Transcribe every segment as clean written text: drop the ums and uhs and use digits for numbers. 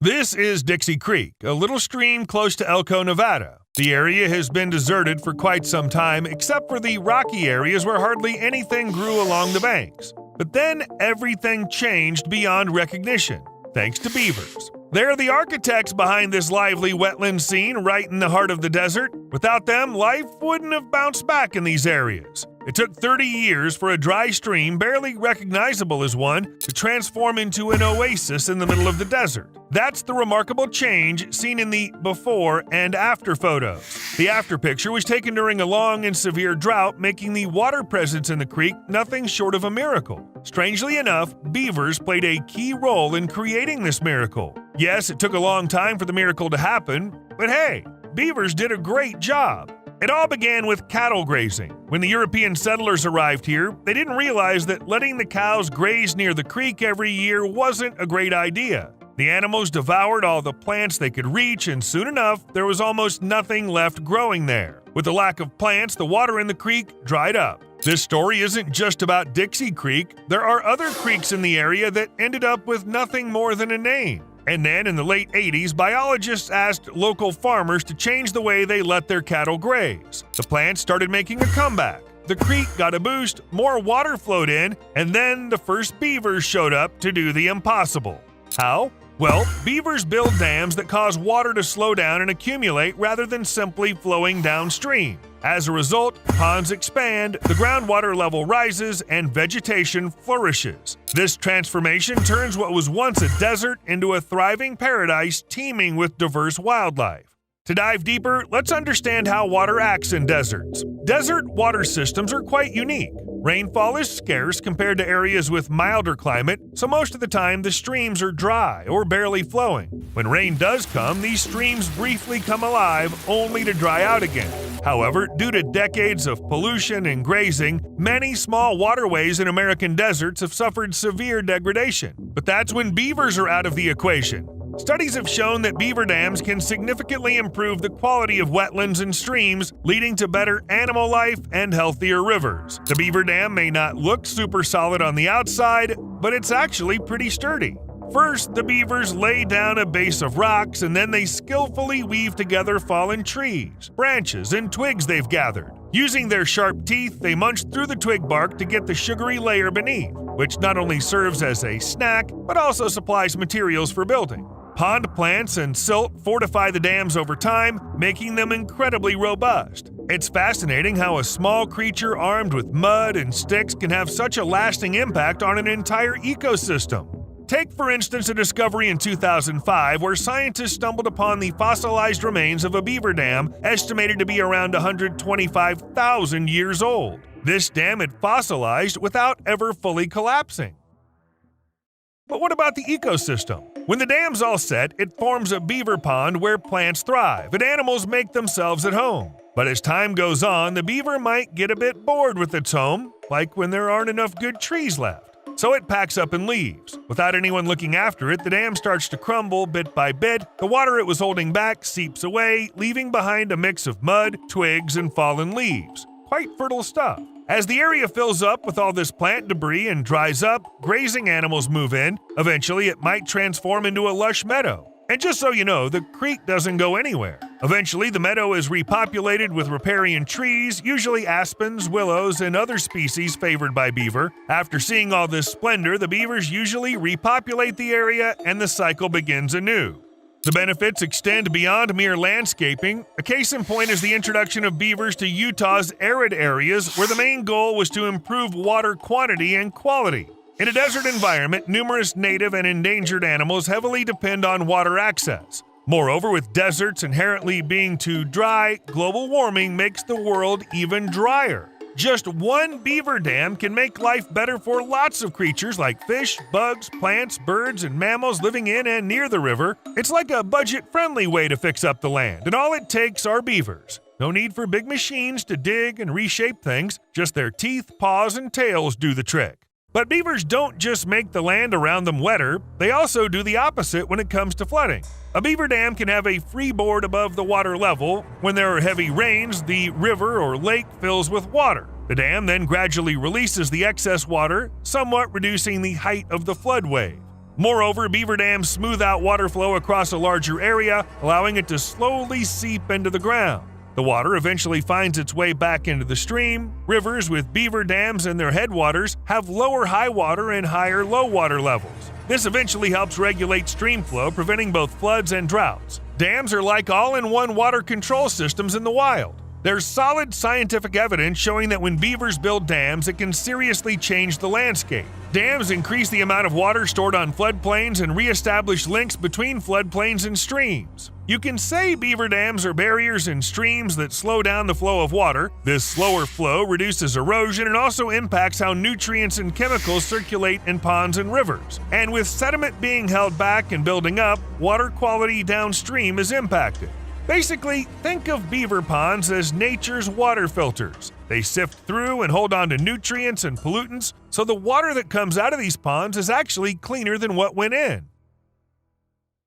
This is Dixie Creek, a little stream close to Elko, Nevada. The area has been deserted for quite some time, except for the rocky areas where hardly anything grew along the banks. But then everything changed beyond recognition, thanks to beavers. They're the architects behind this lively wetland scene right in the heart of the desert. Without them, life wouldn't have bounced back in these areas. It took 30 years for a dry stream, barely recognizable as one, to transform into an oasis in the middle of the desert. That's the remarkable change seen in the before and after photos. The after picture was taken during a long and severe drought, making the water presence in the creek nothing short of a miracle. Strangely enough, beavers played a key role in creating this miracle. Yes, it took a long time for the miracle to happen, but hey, beavers did a great job. It all began with cattle grazing. When the European settlers arrived here, they didn't realize that letting the cows graze near the creek every year wasn't a great idea. The animals devoured all the plants they could reach, and soon enough, there was almost nothing left growing there. With the lack of plants, the water in the creek dried up. This story isn't just about Dixie Creek. There are other creeks in the area that ended up with nothing more than a name. And then in the late 80s, biologists asked local farmers to change the way they let their cattle graze. The plants started making a comeback. The creek got a boost, more water flowed in, and then the first beavers showed up to do the impossible. How? Well, beavers build dams that cause water to slow down and accumulate rather than simply flowing downstream. As a result, ponds expand, the groundwater level rises, and vegetation flourishes. This transformation turns what was once a desert into a thriving paradise teeming with diverse wildlife. To dive deeper, let's understand how water acts in deserts. Desert water systems are quite unique. Rainfall is scarce compared to areas with milder climate, so most of the time the streams are dry or barely flowing. When rain does come, these streams briefly come alive, only to dry out again. However, due to decades of pollution and grazing, many small waterways in American deserts have suffered severe degradation. But that's when beavers are out of the equation. Studies have shown that beaver dams can significantly improve the quality of wetlands and streams, leading to better animal life and healthier rivers. The beaver dam may not look super solid on the outside, but it's actually pretty sturdy. First, the beavers lay down a base of rocks, and then they skillfully weave together fallen trees, branches, and twigs they've gathered. Using their sharp teeth, they munch through the twig bark to get the sugary layer beneath, which not only serves as a snack, but also supplies materials for building. Pond plants and silt fortify the dams over time, making them incredibly robust. It's fascinating how a small creature armed with mud and sticks can have such a lasting impact on an entire ecosystem. Take, for instance, a discovery in 2005 where scientists stumbled upon the fossilized remains of a beaver dam estimated to be around 125,000 years old. This dam had fossilized without ever fully collapsing. But what about the ecosystem? When the dam's all set, it forms a beaver pond where plants thrive and animals make themselves at home. But as time goes on, the beaver might get a bit bored with its home, like when there aren't enough good trees left. So it packs up and leaves. Without anyone looking after it, the dam starts to crumble bit by bit. The water it was holding back seeps away, leaving behind a mix of mud, twigs, and fallen leaves. Quite fertile stuff. As the area fills up with all this plant debris and dries up, grazing animals move in. Eventually, it might transform into a lush meadow. And just so you know, the creek doesn't go anywhere. Eventually, the meadow is repopulated with riparian trees, usually aspens, willows, and other species favored by beaver. After seeing all this splendor, the beavers usually repopulate the area and the cycle begins anew. The benefits extend beyond mere landscaping. A case in point is the introduction of beavers to Utah's arid areas, where the main goal was to improve water quantity and quality. In a desert environment, numerous native and endangered animals heavily depend on water access. Moreover, with deserts inherently being too dry, global warming makes the world even drier. Just one beaver dam can make life better for lots of creatures like fish, bugs, plants, birds, and mammals living in and near the river. It's like a budget-friendly way to fix up the land, and all it takes are beavers. No need for big machines to dig and reshape things, just their teeth, paws, and tails do the trick. But beavers don't just make the land around them wetter, they also do the opposite when it comes to flooding. A beaver dam can have a freeboard above the water level. When there are heavy rains, the river or lake fills with water. The dam then gradually releases the excess water, somewhat reducing the height of the flood wave. Moreover, beaver dams smooth out water flow across a larger area, allowing it to slowly seep into the ground. The water eventually finds its way back into the stream. Rivers with beaver dams and their headwaters have lower high water and higher low water levels. This eventually helps regulate stream flow, preventing both floods and droughts. Dams are like all-in-one water control systems in the wild. There's solid scientific evidence showing that when beavers build dams, it can seriously change the landscape. Dams increase the amount of water stored on floodplains and reestablish links between floodplains and streams. You can say beaver dams are barriers in streams that slow down the flow of water. This slower flow reduces erosion and also impacts how nutrients and chemicals circulate in ponds and rivers. And with sediment being held back and building up, water quality downstream is impacted. Basically, think of beaver ponds as nature's water filters. They sift through and hold on to nutrients and pollutants, so the water that comes out of these ponds is actually cleaner than what went in.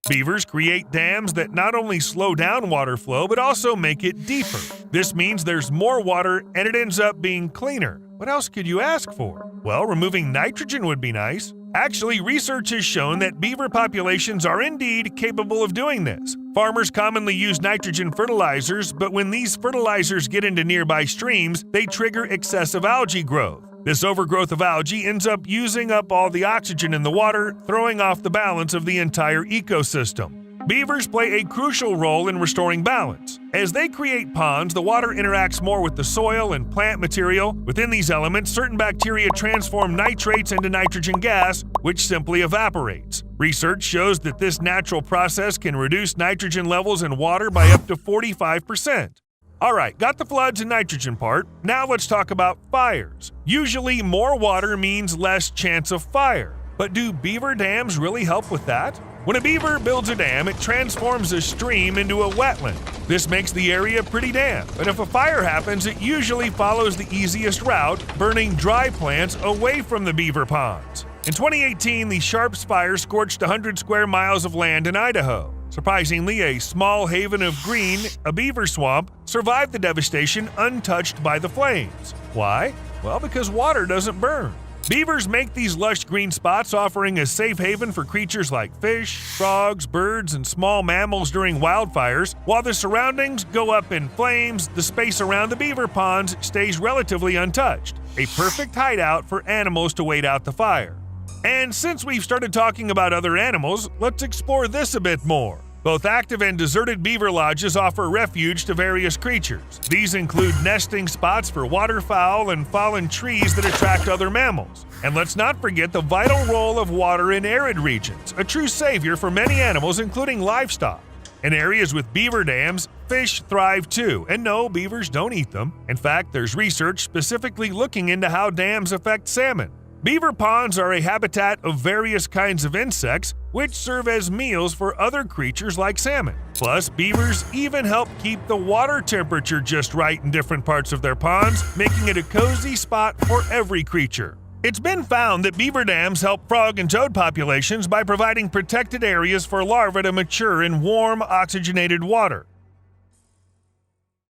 Beavers create dams that not only slow down water flow, but also make it deeper. This means there's more water and it ends up being cleaner. What else could you ask for? Well, removing nitrogen would be nice. Actually, research has shown that beaver populations are indeed capable of doing this. Farmers commonly use nitrogen fertilizers, but when these fertilizers get into nearby streams, they trigger excessive algae growth. This overgrowth of algae ends up using up all the oxygen in the water, throwing off the balance of the entire ecosystem. Beavers play a crucial role in restoring balance. As they create ponds, the water interacts more with the soil and plant material. Within these elements, certain bacteria transform nitrates into nitrogen gas, which simply evaporates. Research shows that this natural process can reduce nitrogen levels in water by up to 45%. Alright, got the floods and nitrogen part. Now let's talk about fires. Usually more water means less chance of fire. But do beaver dams really help with that? When a beaver builds a dam, it transforms a stream into a wetland. This makes the area pretty damp, and if a fire happens, it usually follows the easiest route, burning dry plants away from the beaver ponds. In 2018, the Sharps fire scorched 100 square miles of land in Idaho. Surprisingly, a small haven of green, a beaver swamp, survived the devastation untouched by the flames. Why? Well, because water doesn't burn. Beavers make these lush green spots, offering a safe haven for creatures like fish, frogs, birds, and small mammals during wildfires. While the surroundings go up in flames, the space around the beaver ponds stays relatively untouched, a perfect hideout for animals to wait out the fire. And since we've started talking about other animals, let's explore this a bit more. Both active and deserted beaver lodges offer refuge to various creatures. These include nesting spots for waterfowl and fallen trees that attract other mammals. And let's not forget the vital role of water in arid regions, a true savior for many animals, including livestock. In areas with beaver dams, fish thrive too, and no, beavers don't eat them. In fact, there's research specifically looking into how dams affect salmon. Beaver ponds are a habitat of various kinds of insects, which serve as meals for other creatures like salmon. Plus, beavers even help keep the water temperature just right in different parts of their ponds, making it a cozy spot for every creature. It's been found that beaver dams help frog and toad populations by providing protected areas for larvae to mature in warm, oxygenated water.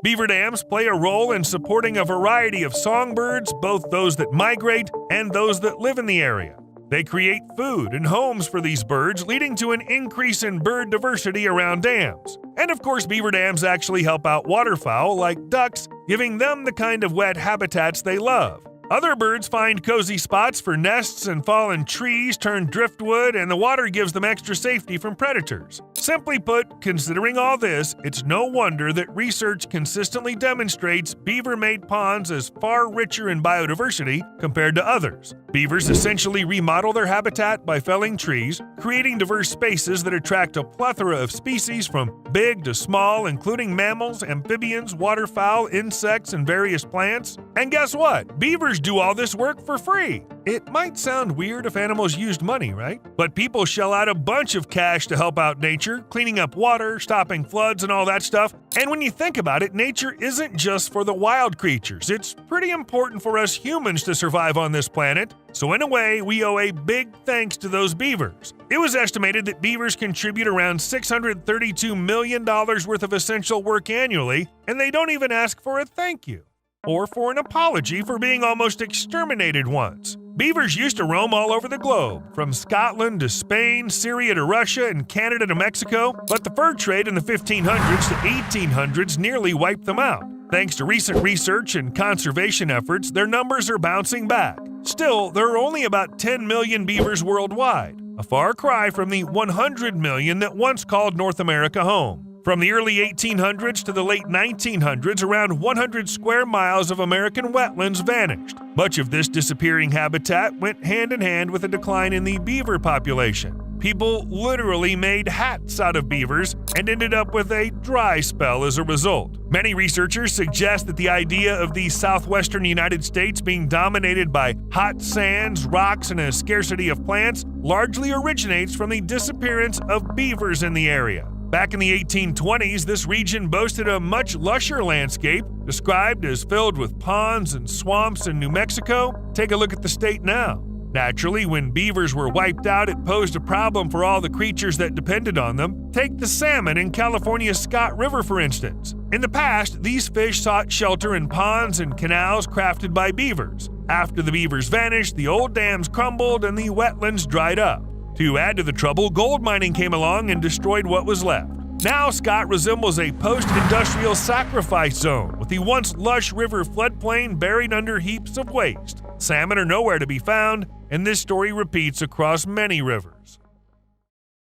Beaver dams play a role in supporting a variety of songbirds, both those that migrate and those that live in the area. They create food and homes for these birds, leading to an increase in bird diversity around dams. And of course, beaver dams actually help out waterfowl like ducks, giving them the kind of wet habitats they love. Other birds find cozy spots for nests and fallen trees turn driftwood, and the water gives them extra safety from predators. Simply put, considering all this, it's no wonder that research consistently demonstrates beaver-made ponds as far richer in biodiversity compared to others. Beavers essentially remodel their habitat by felling trees, creating diverse spaces that attract a plethora of species from big to small, including mammals, amphibians, waterfowl, insects, and various plants. And guess what? Beavers do all this work for free. It might sound weird if animals used money, right? But people shell out a bunch of cash to help out nature, cleaning up water, stopping floods, and all that stuff. And when you think about it, nature isn't just for the wild creatures. It's pretty important for us humans to survive on this planet. So in a way, we owe a big thanks to those beavers. It was estimated that beavers contribute around $632 million worth of essential work annually, and they don't even ask for a thank you or for an apology for being almost exterminated once. Beavers used to roam all over the globe, from Scotland to Spain, Syria to Russia, and Canada to Mexico, but the fur trade in the 1500s to 1800s nearly wiped them out. Thanks to recent research and conservation efforts, their numbers are bouncing back. Still, there are only about 10 million beavers worldwide, a far cry from the 100 million that once called North America home. From the early 1800s to the late 1900s, around 100 square miles of American wetlands vanished. Much of this disappearing habitat went hand in hand with a decline in the beaver population. People literally made hats out of beavers and ended up with a dry spell as a result. Many researchers suggest that the idea of the southwestern United States being dominated by hot sands, rocks, and a scarcity of plants largely originates from the disappearance of beavers in the area. Back in the 1820s, this region boasted a much lusher landscape, described as filled with ponds and swamps in New Mexico. Take a look at the state now. Naturally, when beavers were wiped out, it posed a problem for all the creatures that depended on them. Take the salmon in California's Scott River, for instance. In the past, these fish sought shelter in ponds and canals crafted by beavers. After the beavers vanished, the old dams crumbled and the wetlands dried up. To add to the trouble, gold mining came along and destroyed what was left. Now Scott resembles a post-industrial sacrifice zone, with the once lush river floodplain buried under heaps of waste. Salmon are nowhere to be found, and this story repeats across many rivers.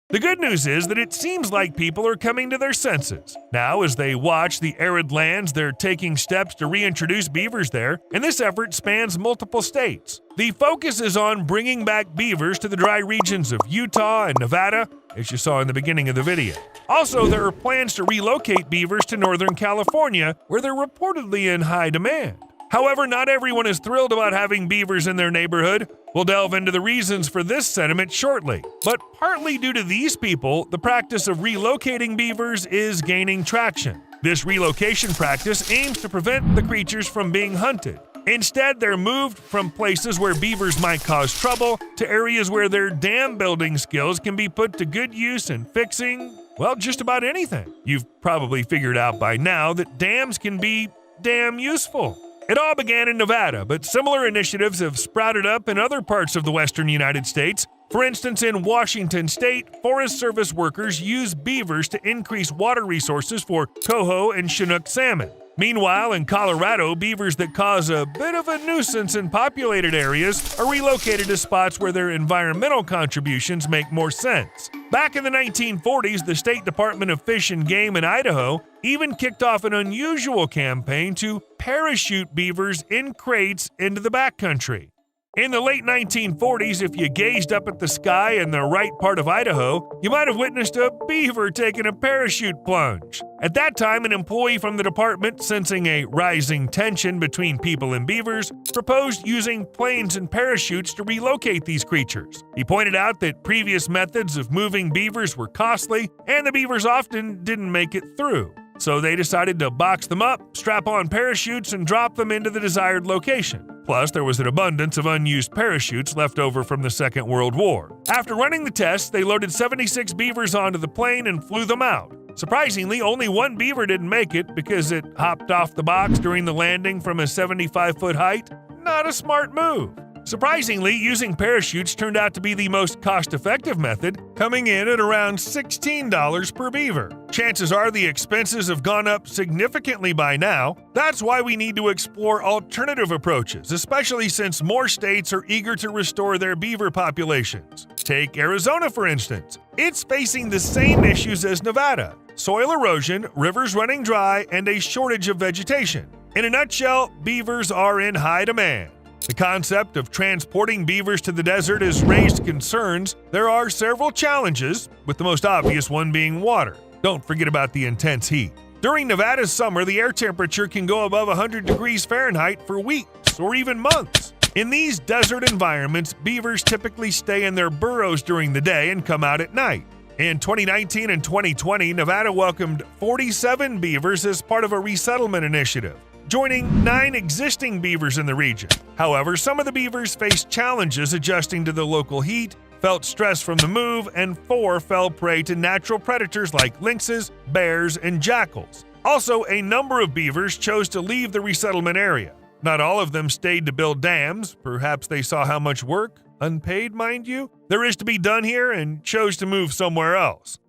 The good news is that it seems like people are coming to their senses. Now, as they watch the arid lands, they're taking steps to reintroduce beavers there, and this effort spans multiple states. The focus is on bringing back beavers to the dry regions of Utah and Nevada, as you saw in the beginning of the video. Also, there are plans to relocate beavers to Northern California, where they're reportedly in high demand. However, not everyone is thrilled about having beavers in their neighborhood. We'll delve into the reasons for this sentiment shortly. But partly due to these people, the practice of relocating beavers is gaining traction. This relocation practice aims to prevent the creatures from being hunted. Instead, they're moved from places where beavers might cause trouble to areas where their dam building skills can be put to good use in fixing, well, just about anything. You've probably figured out by now that dams can be damn useful. It all began in Nevada, but similar initiatives have sprouted up in other parts of the western United States. For instance, in Washington state, Forest Service workers use beavers to increase water resources for coho and Chinook salmon. Meanwhile, in Colorado, beavers that cause a bit of a nuisance in populated areas are relocated to spots where their environmental contributions make more sense. Back in the 1940s, the State Department of Fish and Game in Idaho even kicked off an unusual campaign to parachute beavers in crates into the backcountry. In the late 1940s, if you gazed up at the sky in the right part of Idaho, you might have witnessed a beaver taking a parachute plunge. At that time, an employee from the department, sensing a rising tension between people and beavers, proposed using planes and parachutes to relocate these creatures. He pointed out that previous methods of moving beavers were costly, and the beavers often didn't make it through. So they decided to box them up, strap on parachutes, and drop them into the desired location. Plus, there was an abundance of unused parachutes left over from the Second World War. After running the tests, they loaded 76 beavers onto the plane and flew them out. Surprisingly, only one beaver didn't make it because it hopped off the box during the landing from a 75-foot height. Not a smart move. Surprisingly, using parachutes turned out to be the most cost-effective method, coming in at around $16 per beaver. Chances are the expenses have gone up significantly by now. That's why we need to explore alternative approaches, especially since more states are eager to restore their beaver populations. Take Arizona, for instance. It's facing the same issues as Nevada: soil erosion, rivers running dry, and a shortage of vegetation. In a nutshell, beavers are in high demand. The concept of transporting beavers to the desert has raised concerns. There are several challenges, with the most obvious one being water. Don't forget about the intense heat. During Nevada's summer, the air temperature can go above 100 degrees Fahrenheit for weeks or even months. In these desert environments, beavers typically stay in their burrows during the day and come out at night. In 2019 and 2020, Nevada welcomed 47 beavers as part of a resettlement initiative, joining 9 existing beavers in the region. However, some of the beavers faced challenges adjusting to the local heat, felt stress from the move, and 4 fell prey to natural predators like lynxes, bears, and jackals. Also, a number of beavers chose to leave the resettlement area. Not all of them stayed to build dams. Perhaps they saw how much work, unpaid mind you, there is to be done here and chose to move somewhere else.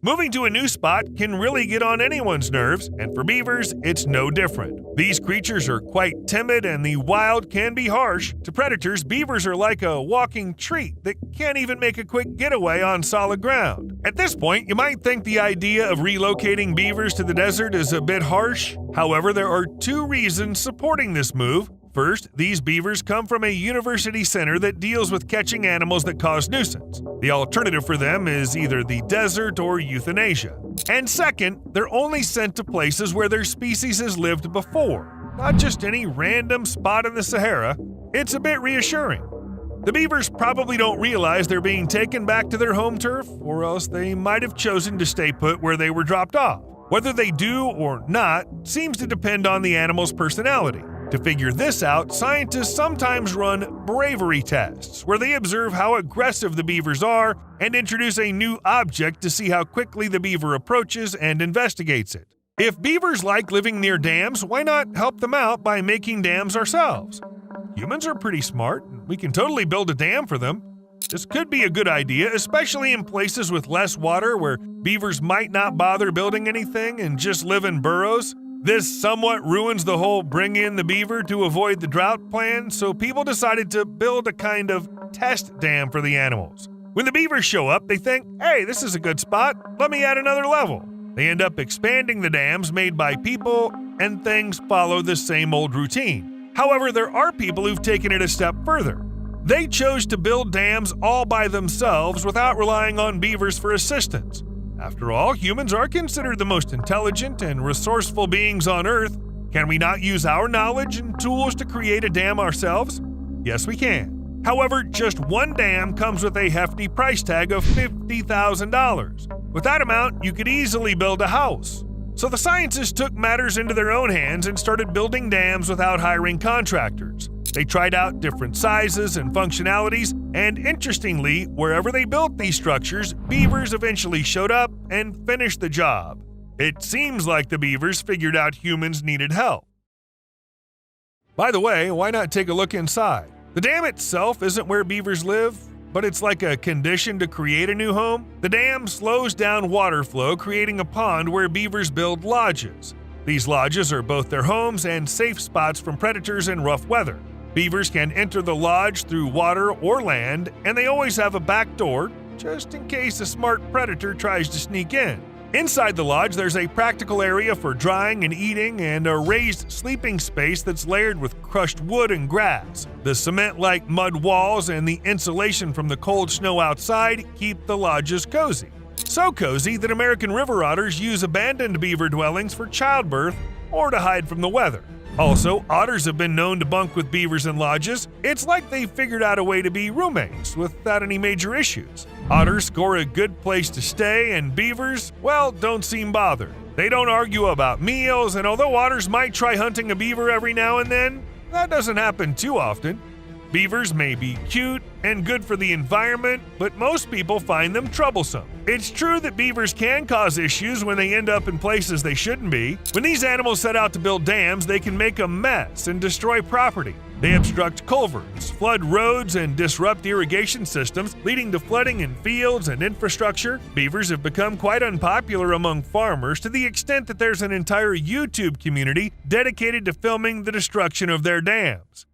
Moving to a new spot can really get on anyone's nerves, and for beavers, it's no different. These creatures are quite timid, and the wild can be harsh. To predators, beavers are like a walking treat that can't even make a quick getaway on solid ground. At this point, you might think the idea of relocating beavers to the desert is a bit harsh. However, there are two reasons supporting this move. First, these beavers come from a university center that deals with catching animals that cause nuisance. The alternative for them is either the desert or euthanasia. And second, they're only sent to places where their species has lived before, not just any random spot in the Sahara. It's a bit reassuring. The beavers probably don't realize they're being taken back to their home turf, or else they might have chosen to stay put where they were dropped off. Whether they do or not seems to depend on the animal's personality. To figure this out, scientists sometimes run bravery tests, where they observe how aggressive the beavers are and introduce a new object to see how quickly the beaver approaches and investigates it. If beavers like living near dams, why not help them out by making dams ourselves? Humans are pretty smart, and we can totally build a dam for them. This could be a good idea, especially in places with less water where beavers might not bother building anything and just live in burrows. This somewhat ruins the whole bring in the beaver to avoid the drought plan, so people decided to build a kind of test dam for the animals. When the beavers show up, they think, hey, this is a good spot, let me add another level. They end up expanding the dams made by people, and things follow the same old routine. However, there are people who've taken it a step further. They chose to build dams all by themselves without relying on beavers for assistance. After all, humans are considered the most intelligent and resourceful beings on Earth. Can we not use our knowledge and tools to create a dam ourselves? Yes, we can. However, just one dam comes with a hefty price tag of $50,000. With that amount, you could easily build a house. So the scientists took matters into their own hands and started building dams without hiring contractors. They tried out different sizes and functionalities, and interestingly, wherever they built these structures, beavers eventually showed up and finished the job. It seems like the beavers figured out humans needed help. By the way, why not take a look inside? The dam itself isn't where beavers live, but it's like a condition to create a new home. The dam slows down water flow, creating a pond where beavers build lodges. These lodges are both their homes and safe spots from predators and rough weather. Beavers can enter the lodge through water or land, and they always have a back door, just in case a smart predator tries to sneak in. Inside the lodge, there's a practical area for drying and eating and a raised sleeping space that's layered with crushed wood and grass. The cement-like mud walls and the insulation from the cold snow outside keep the lodges cozy. So cozy that American river otters use abandoned beaver dwellings for childbirth or to hide from the weather. Also, otters have been known to bunk with beavers in lodges. It's like they figured out a way to be roommates without any major issues. Otters score a good place to stay, and beavers, well, don't seem bothered. They don't argue about meals, and although otters might try hunting a beaver every now and then, that doesn't happen too often. Beavers may be cute and good for the environment, but most people find them troublesome. It's true that beavers can cause issues when they end up in places they shouldn't be. When these animals set out to build dams, they can make a mess and destroy property. They obstruct culverts, flood roads, and disrupt irrigation systems, leading to flooding in fields and infrastructure. Beavers have become quite unpopular among farmers to the extent that there's an entire YouTube community dedicated to filming the destruction of their dams.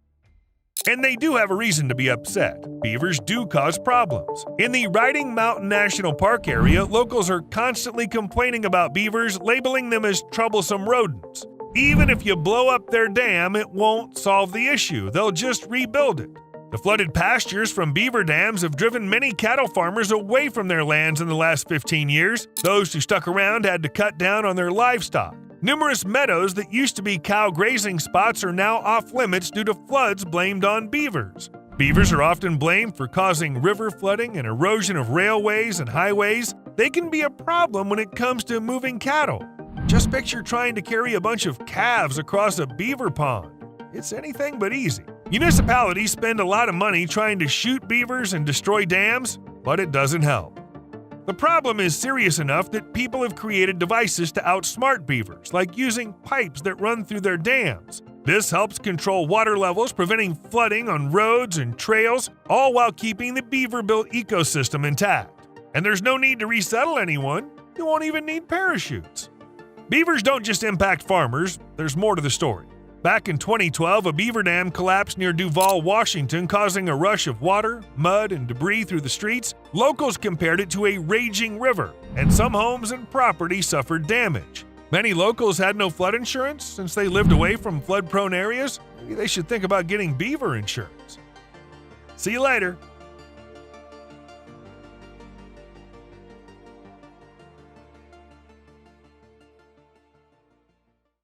And they do have a reason to be upset. Beavers do cause problems. In the Riding Mountain National Park area, locals are constantly complaining about beavers, labeling them as troublesome rodents. Even if you blow up their dam, it won't solve the issue. They'll just rebuild it. The flooded pastures from beaver dams have driven many cattle farmers away from their lands in the last 15 years. Those who stuck around had to cut down on their livestock. Numerous meadows that used to be cow grazing spots are now off-limits due to floods blamed on beavers. Beavers are often blamed for causing river flooding and erosion of railways and highways. They can be a problem when it comes to moving cattle. Just picture trying to carry a bunch of calves across a beaver pond. It's anything but easy. Municipalities spend a lot of money trying to shoot beavers and destroy dams, but it doesn't help. The problem is serious enough that people have created devices to outsmart beavers, like using pipes that run through their dams. This helps control water levels, preventing flooding on roads and trails, all while keeping the beaver-built ecosystem intact. And there's no need to resettle anyone. You won't even need parachutes. Beavers don't just impact farmers, there's more to the story. Back in 2012, a beaver dam collapsed near Duval, Washington, causing a rush of water, mud, and debris through the streets. Locals compared it to a raging river, and some homes and property suffered damage. Many locals had no flood insurance since they lived away from flood-prone areas. Maybe they should think about getting beaver insurance. See you later.